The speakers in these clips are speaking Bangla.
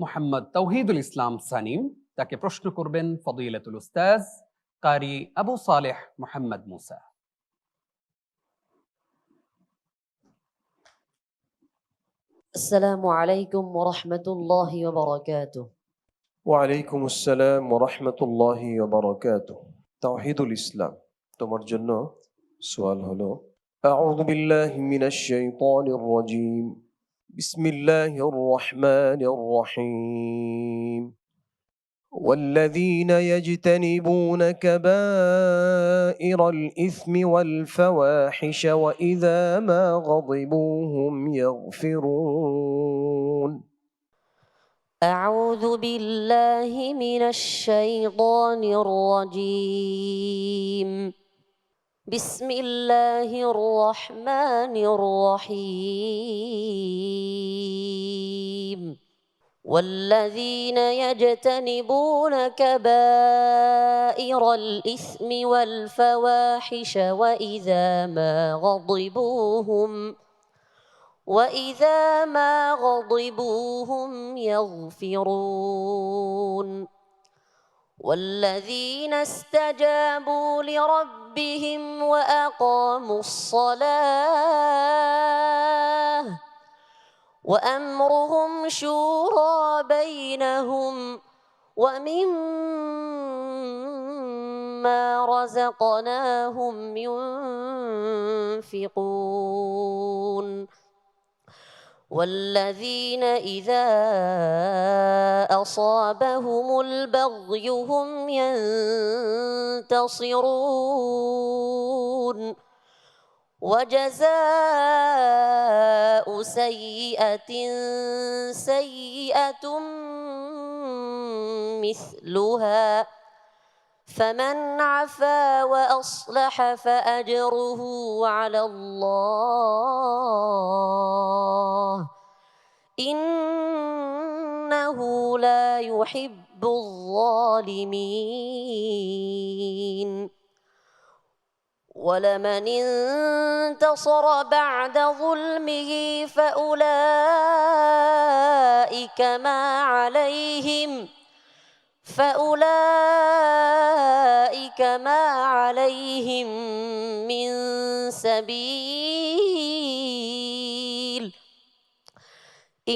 মোহাম্মদ তৌহিদুল ইসলাম সানিম, তাকে প্রশ্ন করবেন ফদিলাতুল উস্তাজ কারি আবু সালেহ মোহাম্মদ মুসা। السلام عليكم ورحمة الله وبركاته. ওয়ালাইকুম আসসালাম ওরহমতুল্লাহি ওয়াবারাকাতুহ। তাওহীদুল ইসলাম তোমার জন্য সওয়াল হলো, আউযু বিল্লাহি মিনাশ শাইতানির রাজীম, বিসমিল্লাহির রহমানির রহিম। والذين يجتنبون كبائر الإثم والفواحش وإذا ما غضبوا هم يغفرون. أعوذ بالله من الشيطان الرجيم. بسم الله الرحمن الرحيم. والذين يجتنبون كبائر الإثم والفواحش وإذا ما غضبوا هم يغفرون. والذين استجابوا لربهم وأقاموا الصلاة وأمرهم شورى بينهم ومما رزقناهم ينفقون. والذين إذا أصابهم البغي هم ينتصرون. وجزاء سيئة سيئة مثلها فمن عفا وأصلح فأجره على الله إنه لا يحب الظالمين. ولمن انتصر بعد ظلمه فأولئك ما عليهم من سبيل.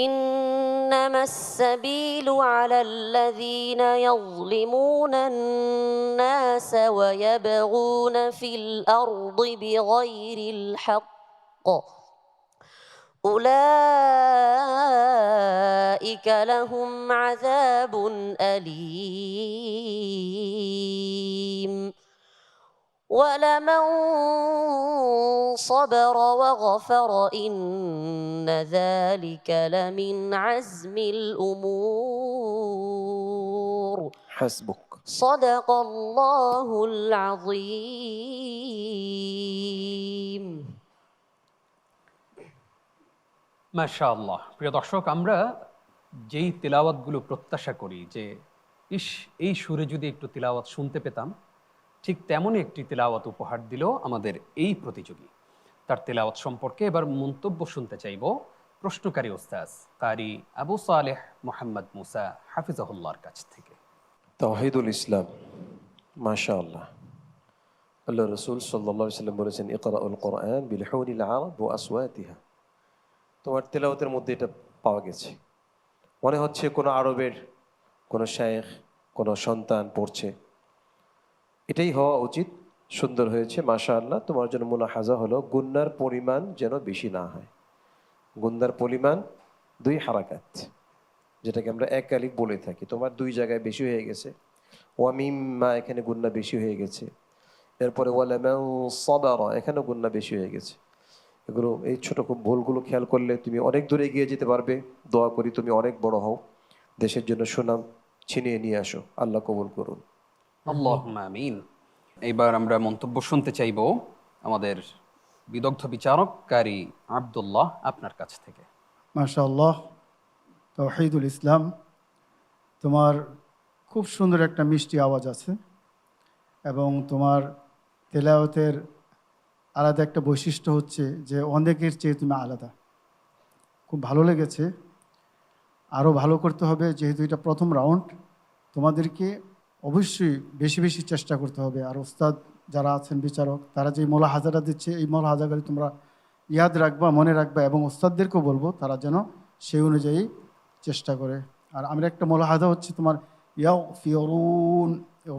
إنما السبيل على الذين يظلمون الناس ويبغون في الأرض بغير الحق أولئك لهم عذاب أليم. ولمن صبر وغفر إن ذلك لمن عزم الأمور. حسبك. صدق الله العظيم. মাশাআল্লাহ। প্রিয় দর্শক, আমরা যেই তিলাওয়াতগুলো প্রত্যাশা করি যে এই সুরে যদি একটু তিলাওয়াত শুনতে পেতাম, ঠিক তেমনই একটি তিলাওয়াত উপহার দিল আমাদের এই প্রতিযোগী। তার তিলাওয়াত সম্পর্কে এবার মন্তব্য শুনতে চাইব প্রশ্নকারী ওস্তাজ কারি আবু সালেহ মোহাম্মদ মুসা হাফিজাহুল্লাহর কাছ থেকে। তাওহীদুল ইসলাম, মাশাআল্লাহ। আল্লাহ রাসূল সাল্লাল্লাহু আলাইহি ওয়াসাল্লাম বলেছেন, ইকরাউল কোরআন বিলহুনিল আরব ওয়া আসওয়াতিহা। তোমার তেলাওয়াতের মধ্যে এটা পাওয়া গেছে। মনে হচ্ছে কোনো আরবের কোনো শায়েখ, কোনো সন্তান পড়ছে। এটাই হওয়া উচিত। সুন্দর হয়েছে, মাশাআল্লাহ। তোমার জন্য মুলাহাজা হলো, গুন্নার পরিমাণ যেন বেশি না হয়। গুন্নার পরিমাণ 2 হারাকাত, যেটাকে আমরা এক আলিফ বলে থাকি। তোমার 2 জায়গায় বেশি হয়ে গেছে। ওয়ামিম্মা, এখানে গুন্না বেশি হয়ে গেছে। এরপরে ওয়ালামান সাবারা, এখানেও গুন্না বেশি হয়ে গেছে। এগুলো, এই ছোট খুব ভুলগুলো খেয়াল করলে তুমি অনেক দূরে এগিয়ে যেতে পারবে। দোয়া করি তুমি অনেক বড় হও, দেশের জন্য সুনাম ছিনিয়ে নিয়ে আসো। আল্লাহ কবুল করুন। আল্লাহুম্মা আমিন। এইবার আমরা মন্তব্য শুনতে চাইব আমাদের বিদগ্ধ বিচারক কারি আব্দুল্লাহ আপনার কাছ থেকে। মাশাআল্লাহ, তাওহীদুল ইসলাম, তোমার খুব সুন্দর একটা মিষ্টি আওয়াজ আছে এবং তোমার তেলাওয়াতের আলাদা একটা বৈশিষ্ট্য হচ্ছে যে অনেকের চেয়ে তুমি আলাদা। খুব ভালো লেগেছে। আরও ভালো করতে হবে। যেহেতু এটা প্রথম রাউন্ড, তোমাদেরকে অবশ্যই বেশি বেশি চেষ্টা করতে হবে। আর ওস্তাদ যারা আছেন বিচারক, তারা যে মোলাহাজাটা দিচ্ছে, এই মোলাহাজাগুলি তোমরা ইয়াদ রাখবা, মনে রাখবা, এবং ওস্তাদদেরকেও বলবো তারা যেন সেই অনুযায়ী চেষ্টা করে। আর আমরা একটা মোলাহাজা হচ্ছে তোমার ইয়াও ফিরুন,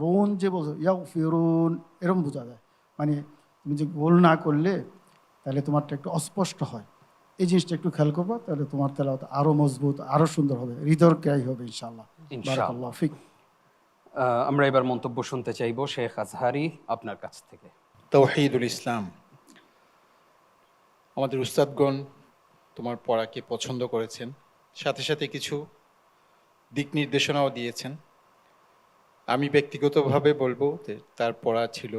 রুন যে বলছো ইয়াও ফিরুন, এরম বোঝা যায়। মানে তুমি যে গোল না করলে তাহলে তোমারটা একটু অস্পষ্ট হয়। এই জিনিসটা একটু খেয়াল করবা, তাহলে তোমার তেলাওয়াত আরও মজবুত, আরও সুন্দর হবে, হৃদয়গ্রাহী হবে ইনশাআল্লাহ। ইনশাআল্লাহ। বারাকাল্লাহ ফিক। আমরা এবার মন্তব্য শুনতে চাইবো শেখ আজহারি আপনার কাছ থেকে। তৌহিদুল ইসলাম, আমাদের উস্তাদগণ তোমার পড়াকে পছন্দ করেছেন, সাথে সাথে কিছু দিক নির্দেশনাও দিয়েছেন। আমি ব্যক্তিগতভাবে বলবো যে তার পড়া ছিল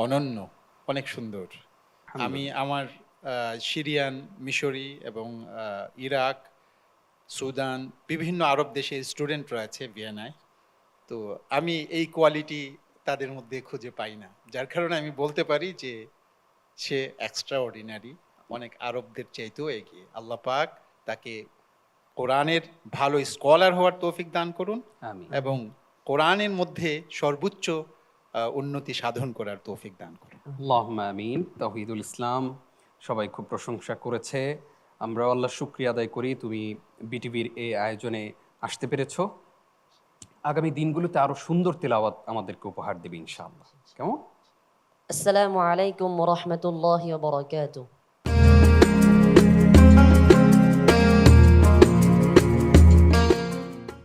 অনন্য, অনেক সুন্দর। আমি আমার সিরিয়ান, মিশরি এবং ইরাক, সুদান, বিভিন্ন আরব দেশে স্টুডেন্ট রয়েছে ভিয়েনায়। তো আমি এই কোয়ালিটি তাদের মধ্যে খুঁজে পাই না, যার কারণে আমি বলতে পারি যে সে এক্সট্রা অর্ডিনারি, অনেক আরবদের চাইতেও এগিয়ে। আল্লাহ পাক তাকে কোরআনের ভালো স্কলার হওয়ার তৌফিক দান করুন আমিন। এবং কোরআনের মধ্যে সর্বোচ্চ উন্নতি সাধন করার তৌফিক দান করুন। আল্লাহুম্মা আমিন। তাওহীদুল ইসলাম সবাই খুব প্রশংসা করেছে। আমরা আল্লাহ শুকরিয়া আদায় করি তুমি বিটিভির এই আয়োজনে আসতে পেরেছো। আগামী দিনগুলোতে আরো সুন্দর তেলাওয়াত আমাদেরকে উপহার দেবে ইনশাআল্লাহ। কেমন? আসসালামু আলাইকুম ওয়া রাহমাতুল্লাহি ওয়া বারাকাতুহু।